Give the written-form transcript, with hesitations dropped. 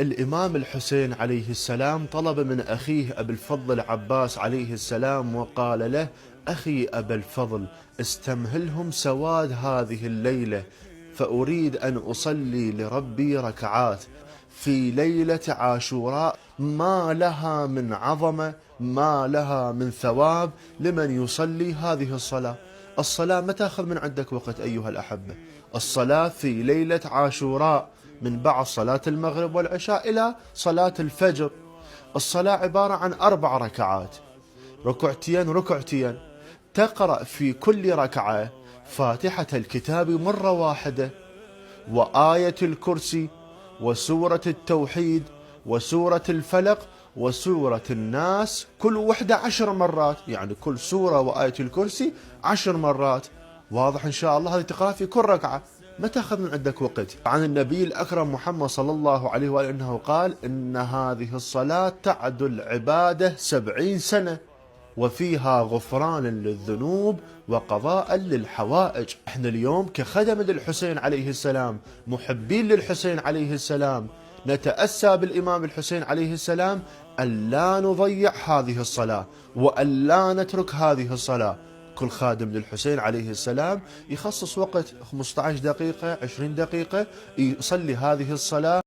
الإمام الحسين عليه السلام طلب من أخيه أبي الفضل عباس عليه السلام وقال له: أخي أبا الفضل، استمهلهم سواد هذه الليلة، فأريد أن أصلي لربي ركعات في ليلة عاشوراء ما لها من عظمة، ما لها من ثواب لمن يصلي هذه الصلاة. الصلاة ما تأخذ من عندك وقت أيها الأحبة. الصلاة في ليلة عاشوراء من بعد صلاة المغرب والعشاء إلى صلاة الفجر. الصلاة عبارة عن 4 ركعات، ركعتين ركعتين، تقرأ في كل ركعة فاتحة الكتاب مرة واحدة، وآية الكرسي، وسورة التوحيد، وسورة الفلق، وسورة الناس، كل وحدة 10 مرات، يعني كل سورة وآية الكرسي 10 مرات. واضح إن شاء الله؟ هذه تقرأ في كل ركعة، ما تأخذ من عندك وقت. عن النبي الأكرم محمد صلى الله عليه وآله أنه قال: إن هذه الصلاة تعدل عبادة 70 سنة، وفيها غفران للذنوب وقضاء للحوائج. احنا اليوم كخدم للحسين عليه السلام، محبين للحسين عليه السلام، نتأسى بالإمام الحسين عليه السلام ألا نضيع هذه الصلاة وألا نترك هذه الصلاة. كل خادم للحسين عليه السلام يخصص وقت 15 دقيقة 20 دقيقة يصلي هذه الصلاة.